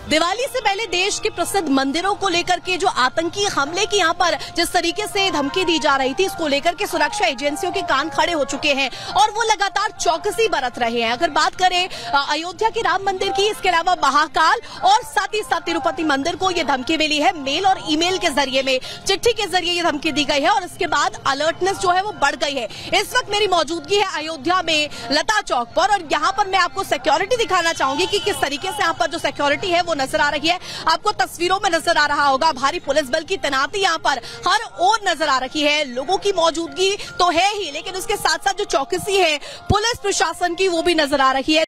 दिवाली से पहले देश के प्रसिद्ध मंदिरों को लेकर के जो आतंकी हमले की यहाँ पर जिस तरीके से धमकी दी जा रही थी, इसको लेकर के सुरक्षा एजेंसियों के कान खड़े हो चुके हैं और वो लगातार चौकसी बरत रहे हैं। अगर बात करें अयोध्या के राम मंदिर की, इसके अलावा महाकाल और साथ ही साथ तिरुपति मंदिर को ये धमकी मिली है। मेल और ईमेल के जरिए में, चिट्ठी के जरिए ये धमकी दी गई है और इसके बाद अलर्टनेस जो है वो बढ़ गई है। इस वक्त मेरी मौजूदगी है अयोध्या में लता चौक पर और यहाँ पर मैं आपको सिक्योरिटी दिखाना चाहूंगी कि किस तरीके से यहाँ पर जो सिक्योरिटी है वो नजर आ रही है। आपको तस्वीरों में नजर आ रहा होगा भारी पुलिस बल की तैनाती यहाँ पर हर ओर नजर आ रही है। लोगों की मौजूदगी तो है ही, लेकिन उसके साथ साथ जो चौकसी है पुलिस प्रशासन की वो भी नजर आ रही है।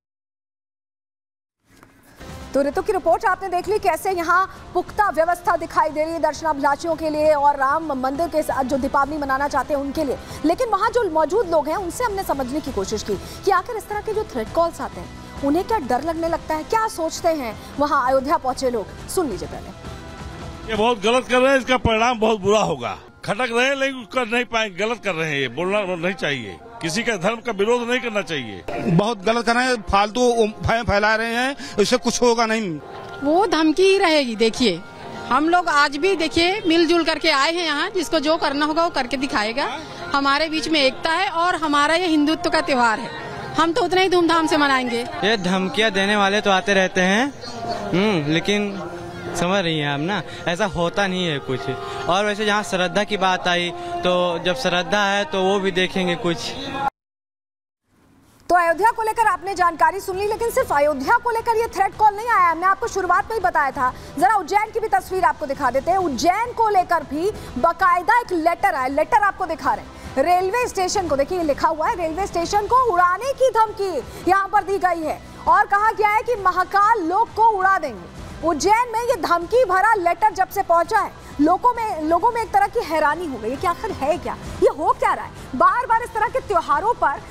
तो ऋतु की रिपोर्ट आपने देख ली, कैसे यहाँ पुख्ता व्यवस्था दिखाई दे रही है दर्शनाभिलाषियों के लिए और राम मंदिर के साथ जो दीपावली मनाना चाहते हैं उनके लिए। लेकिन वहाँ जो मौजूद लोग हैं उनसे हमने समझने की कोशिश की कि आखिर इस तरह के जो थ्रेट कॉल्स आते हैं उन्हें क्या डर लगने लगता है, क्या सोचते हैं वहाँ अयोध्या पहुंचे लोग। सुन लीजिए पहले। ये बहुत गलत कर रहे हैं, इसका परिणाम बहुत बुरा होगा। खटक रहे हैं लेकिन कर नहीं पाएंगे, गलत कर रहे हैं। ये बोलना नहीं चाहिए, किसी का धर्म का विरोध नहीं करना चाहिए। बहुत गलत कर रहे हैं, फालतू फैला रहे हैं, इससे कुछ होगा नहीं। वो धमकी ही रहेगी। देखिए हम लोग आज भी देखिए मिलजुल करके आए हैं यहाँ, जिसको जो करना होगा वो करके दिखाएगा। हमारे बीच में एकता है और हमारा ये हिंदुत्व का त्योहार है, हम तो उतना ही धूमधाम से मनाएंगे। ये धमकियाँ देने वाले तो आते रहते हैं, लेकिन समझ रही हैं आप ना, ऐसा होता नहीं है कुछ। और वैसे जहाँ श्रद्धा की बात आई तो जब श्रद्धा है तो वो भी देखेंगे कुछ। तो अयोध्या को लेकर आपने जानकारी सुन ली, लेकिन सिर्फ अयोध्या को लेकर ये थ्रेट कॉल नहीं आया। हमने आपको शुरुआत में ही बताया था। जरा उज्जैन की भी तस्वीर आपको दिखा देते हैं। उज्जैन को लेकर भी बाकायदा एक लेटर आया, लेटर आपको दिखा रहे हैं। रेलवे स्टेशन को देखिए, लिखा हुआ है रेलवे स्टेशन को उड़ाने की धमकी यहाँ पर दी गई है और कहा गया है कि महाकाल लोग को उड़ा देंगे। उज्जैन में ये धमकी भरा लेटर जब से पहुंचा है, लोगों में एक तरह की हैरानी हो गई कि आखिर है क्या, ये हो क्या रहा है। बार बार इस तरह के त्योहारों पर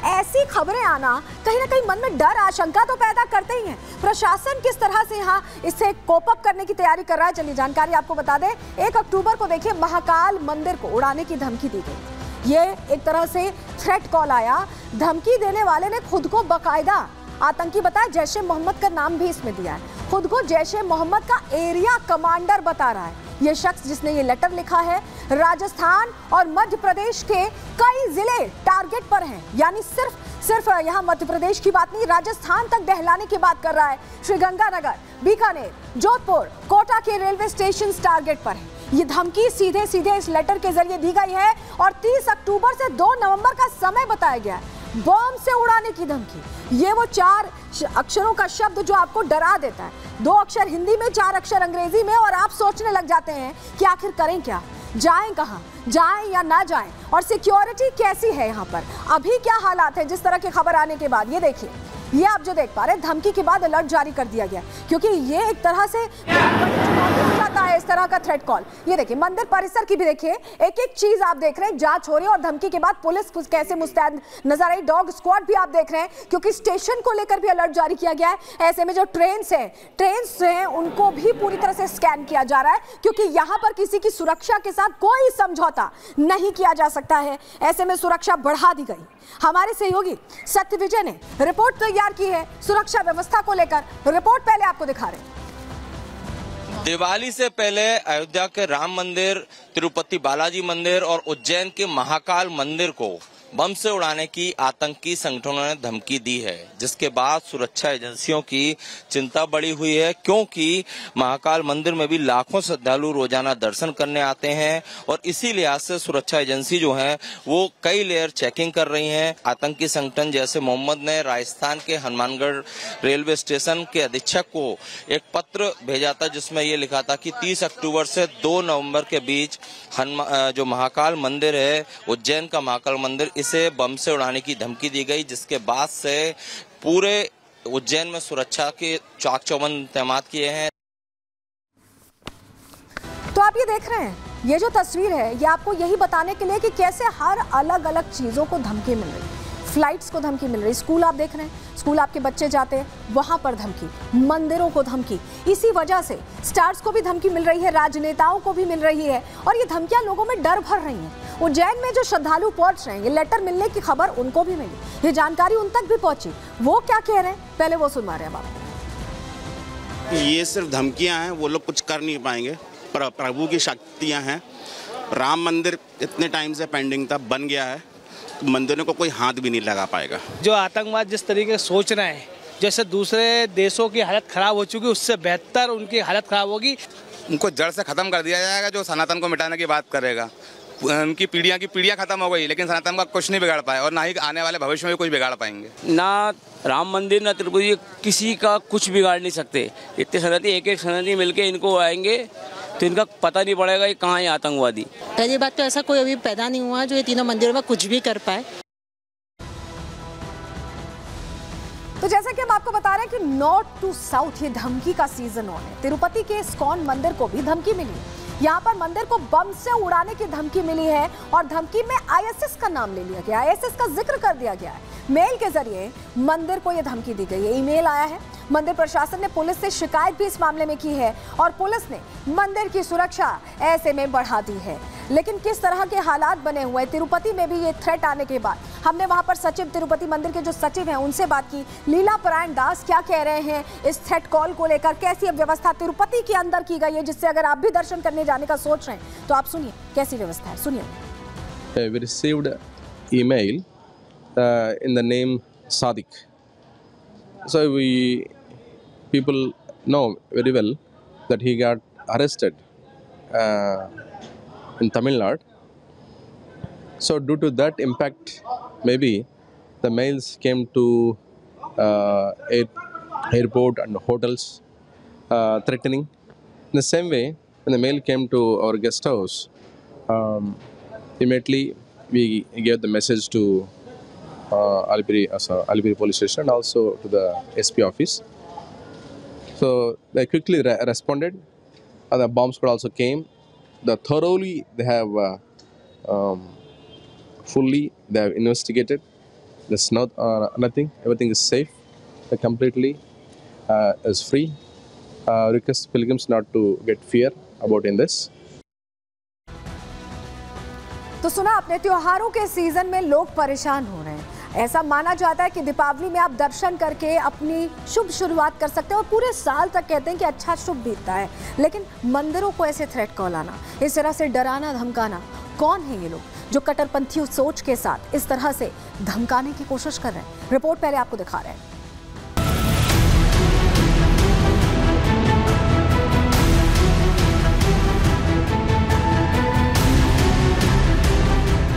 ऐसी खबरें आना कहीं ना कहीं मन में डर, आशंका तो पैदा करते ही हैं। प्रशासन किस तरह से यहाँ इससे कोप अप करने की तैयारी कर रहा है, चलिए जानकारी आपको बता दें। 1 अक्टूबर को देखिए महाकाल मंदिर को उड़ाने की धमकी दी गई। ये एक तरह से थ्रेट कॉल आया। धमकी देने वाले ने खुद को बाकायदा आतंकी बताया, जैश ए मोहम्मद का नाम भी इसमें दिया है। खुद को जैश ए मोहम्मद का एरिया कमांडर बता रहा है ये शख्स जिसने ये लेटर लिखा है। राजस्थान और मध्य प्रदेश के कई जिले टारगेट पर हैं, यानी सिर्फ यहाँ मध्य प्रदेश की बात नहीं, राजस्थान तक दहलाने की बात कर रहा है। श्रीगंगानगर, बीकानेर, जोधपुर, कोटा के रेलवे स्टेशन टारगेट पर हैं। ये धमकी सीधे इस लेटर के जरिए दी गई है और 30 अक्टूबर से 2 नवंबर का समय बताया गया है। बॉम्ब से उड़ाने की धमकी, ये वो 4 अक्षरों का शब्द जो आपको डरा देता है। 2 अक्षर हिंदी में, 4 अक्षर अंग्रेजी में, और आप सोचने लग जाते हैं कि आखिर करें क्या, जाएं कहां, जाएं या ना जाएं, और सिक्योरिटी कैसी है यहाँ पर, अभी क्या हालात है। जिस तरह की खबर आने के बाद ये देखिए, ये आप जो देख पा रहे हैं, धमकी के बाद अलर्ट जारी कर दिया गया, क्योंकि ये एक तरह से जाता है इस तरह का थ्रेट कॉल। ये देखिए मंदिर परिसर की भी देखिए, एक एक चीज आप देख रहे हैं, जांच हो रही है और धमकी के बाद पुलिस कैसे मुस्तैद नजर आई। डॉग स्क्वाड भी आप देख रहे हैं, क्योंकि स्टेशन को लेकर भी अलर्ट जारी किया गया है। ऐसे में जो ट्रेन्स हैं उनको भी पूरी तरह से स्कैन किया जा रहा है, क्योंकि यहाँ पर किसी की सुरक्षा के साथ कोई समझौता नहीं किया जा सकता है। ऐसे में सुरक्षा बढ़ा दी गई। हमारे सहयोगी सत्यविजय ने रिपोर्ट तैयार की है सुरक्षा व्यवस्था को लेकर। रिपोर्ट पहले आपको दिखा रहे हैं। दिवाली से पहले अयोध्या के राम मंदिर, तिरुपति बालाजी मंदिर और उज्जैन के महाकाल मंदिर को बम से उड़ाने की आतंकी संगठनों ने धमकी दी है, जिसके बाद सुरक्षा एजेंसियों की चिंता बढ़ी हुई है, क्योंकि महाकाल मंदिर में भी लाखों श्रद्धालु रोजाना दर्शन करने आते हैं और इसी लिहाज से सुरक्षा एजेंसी जो है वो कई लेयर चेकिंग कर रही हैं। आतंकी संगठन जैश ए मोहम्मद ने राजस्थान के हनुमानगढ़ रेलवे स्टेशन के अधीक्षक को एक पत्र भेजा था, जिसमें ये लिखा था कि 30 अक्टूबर से 2 नवंबर के बीच जो महाकाल मंदिर है, उज्जैन का महाकाल मंदिर, इसे बम से उड़ाने की धमकी दी गई, जिसके बाद से पूरे उज्जैन में सुरक्षा के चाक चौबंद इंतजाम किए हैं। तो आप ये देख रहे हैं, ये जो तस्वीर है ये आपको यही बताने के लिए कि कैसे हर अलग अलग चीजों को धमकी मिल रही है। फ्लाइट्स को धमकी मिल रही, स्कूल आप देख रहे हैं, स्कूल आपके बच्चे जाते हैं वहां पर धमकी, मंदिरों को धमकी, इसी वजह से स्टार्स को भी धमकी मिल रही है, राजनेताओं को भी मिल रही है और ये धमकियां लोगों में डर भर रही हैं। उज्जैन में जो श्रद्धालु पहुंच रहे हैं, ये लेटर मिलने की खबर उनको भी मिली, ये जानकारी उन तक भी पहुंची, वो क्या कह रहे हैं पहले वो सुनवा रहे हैं। ये सिर्फ धमकियां हैं, वो लोग कुछ कर नहीं पाएंगे। प्रभु की शक्तियां हैं। राम मंदिर इतने टाइम से पेंडिंग था, बन गया है, तो मंदिरों को कोई हाथ भी नहीं लगा पाएगा। जो आतंकवाद जिस तरीके से सोच रहे हैं, जैसे दूसरे देशों की हालत खराब हो चुकी, उससे बेहतर उनकी हालत खराब होगी। उनको जड़ से खत्म कर दिया जाएगा। जो सनातन को मिटाने की बात करेगा, उनकी पीढ़ियां खत्म हो गई, लेकिन सनातन का कुछ नहीं बिगाड़ पाए और ना ही आने वाले भविष्य में कुछ बिगाड़ पाएंगे। ना राम मंदिर ना तिरुपति, किसी का कुछ बिगाड़ नहीं सकते। इतने सनातनी एक सनातनी मिलके इनको आएंगे तो इनका पता नहीं पड़ेगा कि कहाँ है आतंकवादी। पहली बात तो ऐसा कोई अभी पैदा नहीं हुआ जो ये तीनों मंदिरों में कुछ भी कर पाए। तो जैसा कि हम आपको बता रहे हैं कि नॉर्थ टू साउथ ये धमकी का सीजन ऑन है। तिरुपति के इस्कॉन मंदिर को भी धमकी मिली। यहाँ पर मंदिर को बम से उड़ाने की धमकी मिली है और धमकी में आईएसएस का नाम ले लिया गया, आईएसएस का जिक्र कर दिया गया है। मेल के जरिए मंदिर को यह धमकी दी गई है। ईमेल आया है। मंदिर प्रशासन ने पुलिस से शिकायत भी इस मामले में की है और पुलिस ने मंदिर की सुरक्षा ऐसे में बढ़ा दी है। लेकिन किस तरह के हालात बने हुए हैं तिरुपति में भी ये थ्रेट आने के बाद, हमने वहां पर सचिव तिरुपति मंदिर के जो सचिव हैं उनसे बात की। लीला परायण दास क्या कह रहे हैं इस थ्रेट कॉल को लेकर, कैसी व्यवस्था तिरुपति के अंदर की गई है जिससे अगर आप भी दर्शन करने जाने का सोच रहे हैं तो आप सुनिए कैसी व्यवस्था है। सुनिए। We received email in the name Sadiq. So people know very well that he got arrested in Tamil Nadu. So due to that impact, maybe the mails came to airport and hotels threatening. In the same way, when the mail came to our guest house, immediately we gave the message to Alibiri police station and also to the SP office. So they quickly responded, and the bomb squad also came. Thoroughly they have fully they have investigated. There's nothing. Everything is safe. Completely is free. Request pilgrims not to get fear about in this. तो सुना अपने त्योहारों के season में लोग परेशान हो रहे हैं। ऐसा माना जाता है कि दीपावली में आप दर्शन करके अपनी शुभ शुरुआत कर सकते हैं और पूरे साल तक कहते हैं कि अच्छा शुभ बीतता है। लेकिन मंदिरों को ऐसे थ्रेट कॉल आना, इस तरह से डराना धमकाना, कौन है ये लोग जो कट्टरपंथी सोच के साथ इस तरह से धमकाने की कोशिश कर रहे हैं? रिपोर्ट पहले आपको दिखा रहे हैं।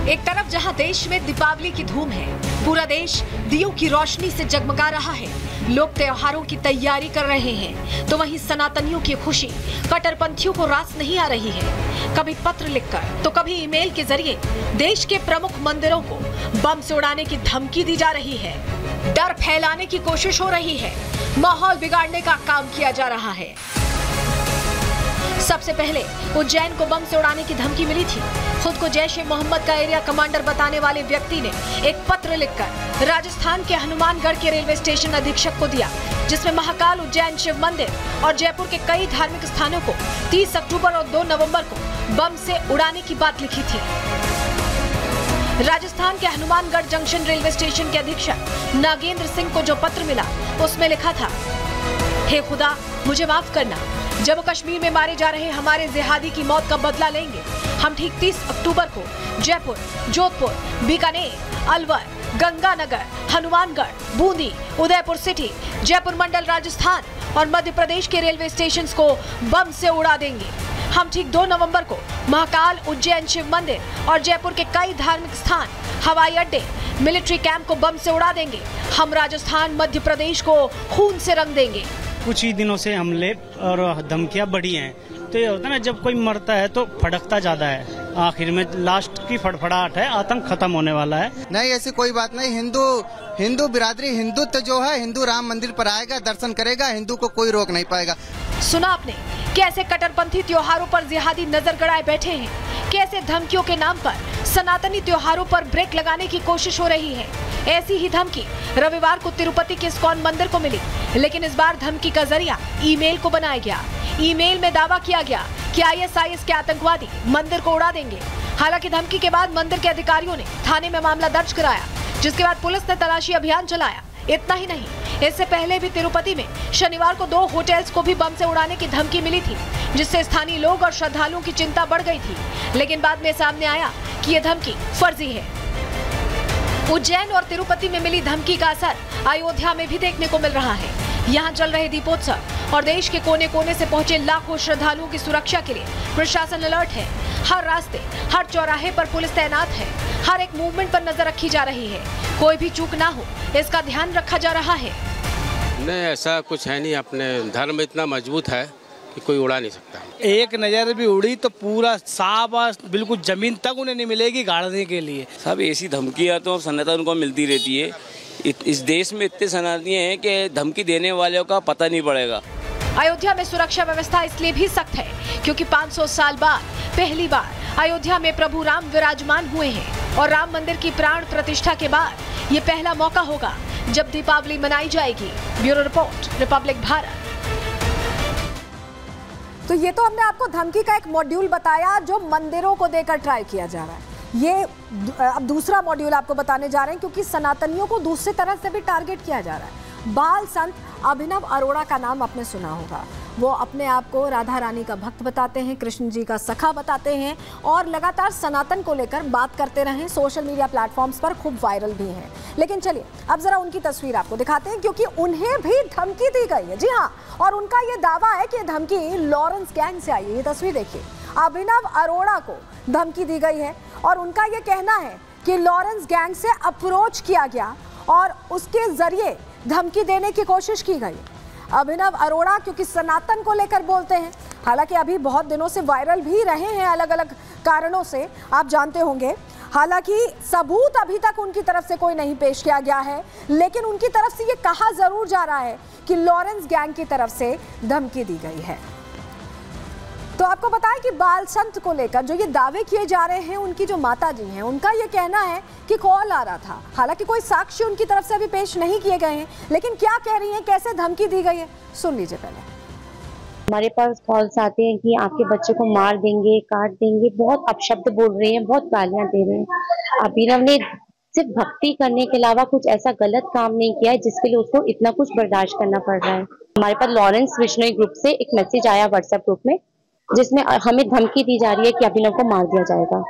एक तरफ जहां देश में दीपावली की धूम है, पूरा देश दियों की रोशनी से जगमगा रहा है, लोग त्योहारों की तैयारी कर रहे हैं, तो वहीं सनातनियों की खुशी कट्टरपंथियों को रास नहीं आ रही है। कभी पत्र लिखकर तो कभी ईमेल के जरिए देश के प्रमुख मंदिरों को बम से उड़ाने की धमकी दी जा रही है, डर फैलाने की कोशिश हो रही है, माहौल बिगाड़ने का काम किया जा रहा है। सबसे पहले उज्जैन को बम से उड़ाने की धमकी मिली थी। खुद को जैश-ए-मोहम्मद का एरिया कमांडर बताने वाले व्यक्ति ने एक पत्र लिखकर राजस्थान के हनुमानगढ़ के रेलवे स्टेशन अधीक्षक को दिया, जिसमें महाकाल उज्जैन शिव मंदिर और जयपुर के कई धार्मिक स्थानों को 30 अक्टूबर और 2 नवंबर को बम से उड़ाने की बात लिखी थी। राजस्थान के हनुमानगढ़ जंक्शन रेलवे स्टेशन के अधीक्षक नागेंद्र सिंह को जो पत्र मिला उसमें लिखा था, हे खुदा मुझे माफ करना, जम्मू कश्मीर में मारे जा रहे हमारे जिहादी की मौत का बदला लेंगे। हम ठीक 30 अक्टूबर को जयपुर, जोधपुर, बीकानेर, अलवर, गंगानगर, हनुमानगढ़, बूंदी, उदयपुर सिटी, जयपुर मंडल राजस्थान और मध्य प्रदेश के रेलवे स्टेशन को बम से उड़ा देंगे। हम ठीक 2 नवंबर को महाकाल उज्जैन शिव मंदिर और जयपुर के कई धार्मिक स्थान, हवाई अड्डे, मिलिट्री कैंप को बम से उड़ा देंगे। हम राजस्थान, मध्य प्रदेश को खून से रंग देंगे। कुछ ही दिनों से हमले और धमकियां बढ़ी हैं, तो ये होता है ना, जब कोई मरता है तो फड़कता ज्यादा है, आखिर में लास्ट की फड़फड़ाहट है, आतंक खत्म होने वाला है। नहीं, ऐसी कोई बात नहीं। हिंदू बिरादरी, हिंदुत्व जो है, हिंदू राम मंदिर पर आएगा, दर्शन करेगा, हिंदू को कोई रोक नहीं पाएगा। सुना आपने कैसे कट्टरपंथी त्योहारों पर जिहादी नजर गड़ाए बैठे हैं, कैसे धमकियों के नाम पर सनातनी त्योहारों पर ब्रेक लगाने की कोशिश हो रही है। ऐसी ही धमकी रविवार को तिरुपति के इस्कॉन मंदिर को मिली, लेकिन इस बार धमकी का जरिया ईमेल को बनाया गया। ईमेल में दावा किया गया कि आईएसआईएस के आतंकवादी मंदिर को उड़ा देंगे। हालांकि धमकी के बाद मंदिर के अधिकारियों ने थाने में मामला दर्ज कराया, जिसके बाद पुलिस ने तलाशी अभियान चलाया। इतना ही नहीं, इससे पहले भी तिरुपति में शनिवार को 2 होटल्स को भी बम से उड़ाने की धमकी मिली थी, जिससे स्थानीय लोग और श्रद्धालुओं की चिंता बढ़ गई थी। लेकिन बाद में सामने आया कि ये धमकी फर्जी है। उज्जैन और तिरुपति में मिली धमकी का असर अयोध्या में भी देखने को मिल रहा है। यहाँ चल रहे दीपोत्सव और देश के कोने कोने से पहुंचे लाखों श्रद्धालुओं की सुरक्षा के लिए प्रशासन अलर्ट है। हर रास्ते, हर चौराहे पर पुलिस तैनात है। हर एक मूवमेंट पर नजर रखी जा रही है। कोई भी चूक ना हो, इसका ध्यान रखा जा रहा है। नहीं, ऐसा कुछ है नहीं। अपने धर्म इतना मजबूत है कि कोई उड़ा नहीं सकता। एक नजर भी उड़ी तो पूरा साफ बिल्कुल जमीन तक उन्हें नहीं मिलेगी गाड़ने के लिए। सब ऐसी धमकियां तो सनातन को मिलती रहती है। इस देश में इतने सनातनी हैं कि धमकी देने वालों का पता नहीं पड़ेगा। अयोध्या में सुरक्षा व्यवस्था इसलिए भी सख्त है क्योंकि 500 साल बाद पहली बार अयोध्या में प्रभु राम विराजमान हुए हैं और राम मंदिर की प्राण प्रतिष्ठा के बाद ये पहला मौका होगा जब दीपावली मनाई जाएगी। Bureau report, Republic Bharat. तो ये तो हमने आपको धमकी का एक मॉड्यूल बताया जो मंदिरों को देकर ट्राई किया जा रहा है। ये अब दूसरा मॉड्यूल आपको बताने जा रहे हैं क्योंकि सनातनियों को दूसरी तरह से भी टारगेट किया जा रहा है। बाल संत अभिनव अरोड़ा का नाम आपने सुना होगा। वो अपने आप को राधा रानी का भक्त बताते हैं, कृष्ण जी का सखा बताते हैं और लगातार सनातन को लेकर बात करते रहे। सोशल मीडिया प्लेटफॉर्म्स पर खूब वायरल भी हैं। लेकिन चलिए अब जरा उनकी तस्वीर आपको दिखाते हैं क्योंकि उन्हें भी धमकी दी गई है। जी हाँ, और उनका ये दावा है कि ये धमकी लॉरेंस गैंग से आई है। ये तस्वीर देखिए, अभिनव अरोड़ा को धमकी दी गई है और उनका ये कहना है कि लॉरेंस गैंग से अप्रोच किया गया और उसके जरिए धमकी देने की कोशिश की गई। अभिनव अरोड़ा क्योंकि सनातन को लेकर बोलते हैं, हालांकि अभी बहुत दिनों से वायरल भी रहे हैं अलग अलग कारणों से, आप जानते होंगे। हालांकि सबूत अभी तक उनकी तरफ से कोई नहीं पेश किया गया है, लेकिन उनकी तरफ से ये कहा जरूर जा रहा है कि लॉरेंस गैंग की तरफ से धमकी दी गई है। तो आपको बताएं कि बाल संत को लेकर जो ये दावे किए जा रहे हैं, उनकी जो माता जी हैं, उनका ये कहना है कि कॉल आ रहा था। हालांकि कोई साक्ष्य उनकी तरफ से अभी पेश नहीं किए गए हैं, लेकिन क्या कह रही हैं, कैसे धमकी दी गई है, सुन लीजिए पहले। हमारे पास कॉल्स आते हैं कि आपके बच्चे को मार देंगे, काट देंगे, बहुत अपशब्द बोल रहे हैं, बहुत गालियां दे रहे हैं। अभिनव ने सिर्फ भक्ति करने के अलावा कुछ ऐसा गलत काम नहीं किया है जिसके लिए उसको इतना कुछ बर्दाश्त करना पड़ रहा है। हमारे पास लॉरेंस विश्नोई ग्रुप से एक मैसेज आया व्हाट्सएप ग्रुप में, जिसमें हमें धमकी दी जा रही है कि अभिनव को मार दिया जाएगा।